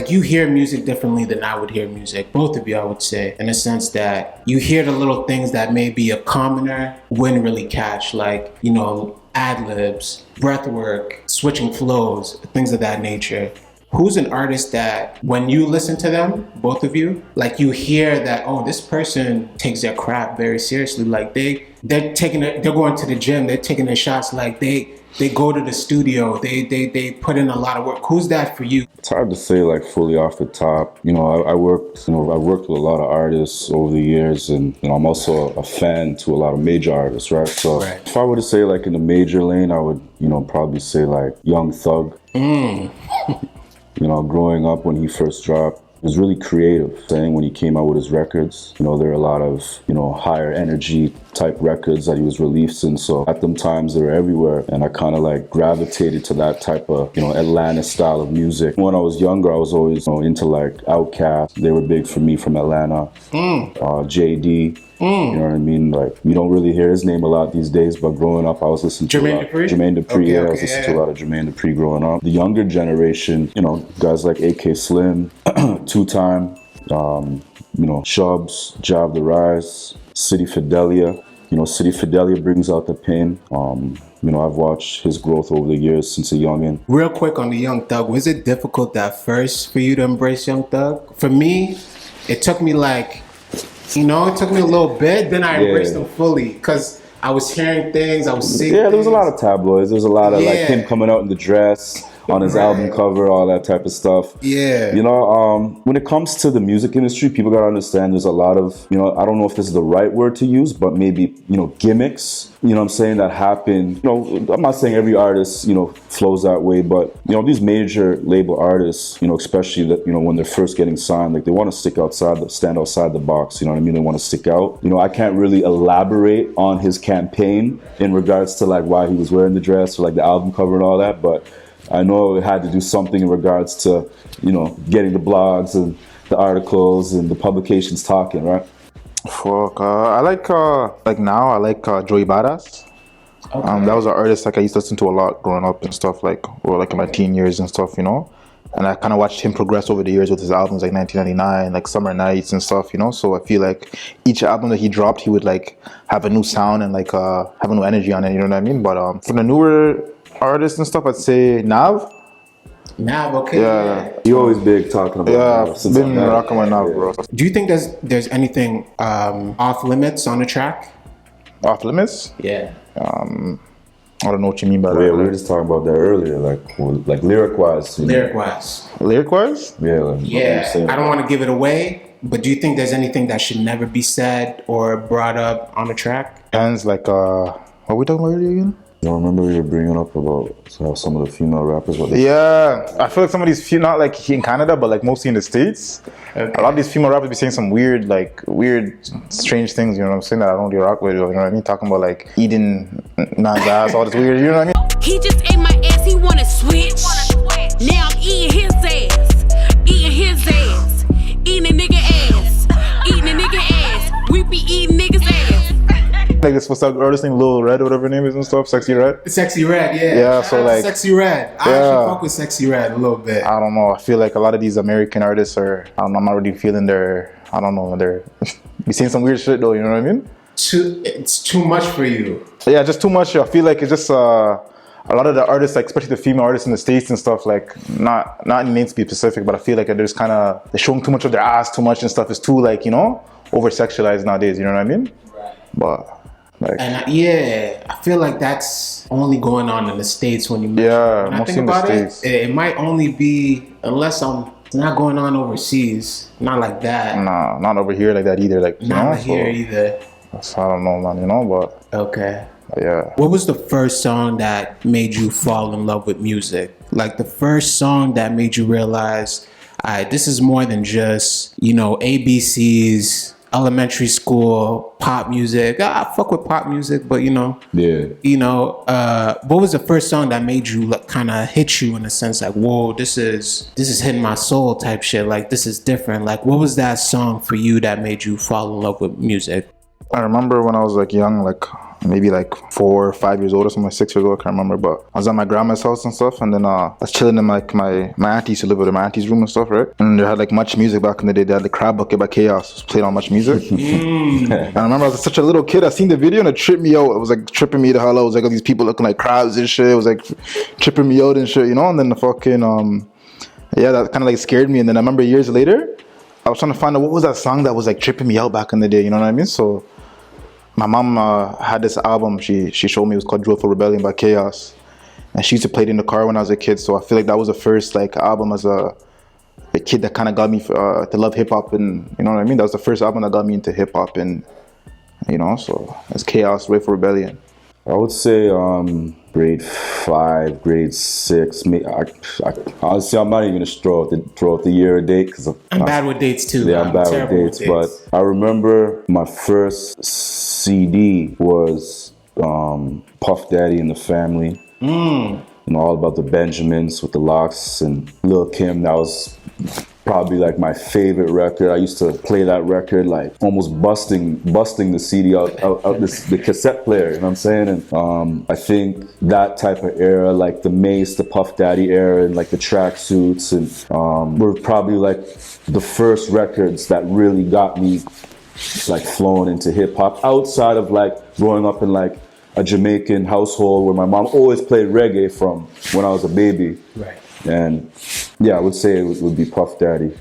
like you hear music differently than I would hear music. Both of you, I would say, in a sense that you hear the little things that maybe a commoner wouldn't really catch, like, you know, ad-libs, breath work, switching flows, things of that nature. Who's an artist that when you listen to them, both of you, like you hear that, oh, this person takes their craft very seriously. Like they're going to the gym, they're taking their shots, like they go to the studio, they put in a lot of work. Who's that for you? It's hard to say like fully off the top. You know, I worked with a lot of artists over the years, and you know, I'm also a fan to a lot of major artists, right? So if I were to say like in the major lane, I would, you know, probably say like Young Thug. You know, growing up when he first dropped, it was really creative. Saying when he came out with his records, you know, there are a lot of, you know, higher energy type records that he was releasing. So at them times they were everywhere, and I kind of like gravitated to that type of, you know, Atlanta style of music. When I was younger, I was always, you know, into like Outkast. They were big for me from Atlanta. JD. You know what I mean? Like, you don't really hear his name a lot these days, but growing up, I was listening to Jermaine Dupri. I was listening to a lot of Jermaine Dupri growing up. The younger generation, you know, guys like AK Slim, Two Time, you know, Shubs, Jav the Rise, City Fidelia. You know, City Fidelia brings out the pain. You know, I've watched his growth over the years since a youngin'. Real quick on the Young Thug, was it difficult at first for you to embrace Young Thug? For me, it took me like, you know, it took me a little bit, then I embraced him fully, because I was hearing things, I was seeing there was a lot of tabloids. There was a lot of like him coming out in the dress on his album cover, all that type of stuff. You know, when it comes to the music industry, people gotta understand there's a lot of, you know, I don't know if this is the right word to use, but maybe, you know, gimmicks, you know what I'm saying, that happen. You know, I'm not saying every artist, you know, flows that way, but, you know, these major label artists, you know, especially that, you know, when they're first getting signed, like they want to stand outside the box, you know what I mean? They want to stick out. You know, I can't really elaborate on his campaign in regards to like why he was wearing the dress or like the album cover and all that, but I know it had to do something in regards to, you know, getting the blogs and the articles and the publications talking, right? Fuck, I like now, I like Joey Badass. That was an artist like I used to listen to a lot growing up and stuff, like, or like in my teen years and stuff, you know? And I kind of watched him progress over the years with his albums like 1999, like Summer Nights and stuff, you know? So I feel like each album that he dropped, he would like have a new sound and like have a new energy on it, you know what I mean? But from the newer artists and stuff, I'd say Nav. Okay. Yeah. You always big talking about Nav. Been rocking with Nav, bro. Do you think there's anything off limits on the track? Off limits? Yeah. I don't know what you mean by that. Yeah, we were just talking about that earlier, like lyric-wise. Lyric-wise? Yeah. Like I don't want to give it away, but do you think there's anything that should never be said or brought up on the track? Depends, like, what are we talking about earlier again? I remember you were bringing up about how some of the female rappers. I feel like some of these not like in Canada, but like mostly in the States. A lot of these female rappers be saying some weird, strange things. You know what I'm saying? That I don't really rock with. You know what I mean? Talking about like eating Nas ass, all this weird. You know what I mean? He just ate my ass. He wanna switch. Now I'm eating his ass. Eating a nigga ass. Eating a nigga ass. We be eating niggas ass. Like this was artist named Lil Red or whatever her name is and stuff. Sexy Red. Sexy Red, yeah. Yeah, so like Sexy Red. I actually fuck with Sexy Red a little bit. I don't know. I feel like a lot of these American artists are. I'm not really feeling their. I don't know. They're be saying some weird shit though. You know what I mean? It's too much for you. Yeah, just too much. I feel like it's just a lot of the artists, like especially the female artists in the States and stuff. Like not in names to be specific, but I feel like they're just kind of they're showing too much of their ass too much and stuff. It's too like, you know, over sexualized nowadays. You know what I mean? Right. But. Like, and I feel like that's only going on in the States when you mention when I think about it might only be unless it's not going on overseas, not like that. Nah, not over here like that either. Like not here either. So I don't know, man. You know, but okay. Yeah. What was the first song that made you fall in love with music? Like the first song that made you realize, this is more than just, you know, ABCs. Elementary school pop music. I fuck with pop music, but you know, what was the first song that made you like, kind of hit you in a sense like, whoa, this is hitting my soul type shit. Like this is different. Like what was that song for you that made you fall in love with music? I remember when I was like young, like maybe like 4 or 5 years old or something, like 6 years old, I can't remember. But I was at my grandma's house and stuff, and then I was chilling in like my auntie used to live with my auntie's room and stuff, right? And they had like Much Music back in the day. They had the Crab Bucket by Chaos, it was played on Much Music. And I remember I was such a little kid, I seen the video and it tripped me out. It was like tripping me the hell out. It was like all these people looking like crabs and shit. It was like tripping me out and shit, you know? And then the fucking, yeah, that kind of like scared me. And then I remember years later, I was trying to find out what was that song that was like tripping me out back in the day, you know what I mean? So my mom had this album she showed me. It was called Joyful Rebellion by Chaos, and she used to play it in the car when I was a kid. So I feel like that was the first like album as a kid that kind of got me to love hip hop, and you know what I mean. That was the first album that got me into hip hop, and you know, so it's Chaos, Joyful Rebellion. I would say grade 5, grade 6. Honestly, I'm not even gonna throw out the year or date because I'm bad with dates too. Yeah, I'm bad with dates. But I remember my first CD was Puff Daddy and the Family. You know, all about the Benjamins with the Locks and Lil' Kim. That was probably like my favorite record. I used to play that record like almost busting the CD out the cassette player, you know what I'm saying? And I think that type of era, like the Mase, the Puff Daddy era, and like the tracksuits, and were probably like the first records that really got me like flowing into hip hop outside of like growing up in like a Jamaican household where my mom always played reggae from when I was a baby. Right. And yeah, I would say it would be Puff Daddy.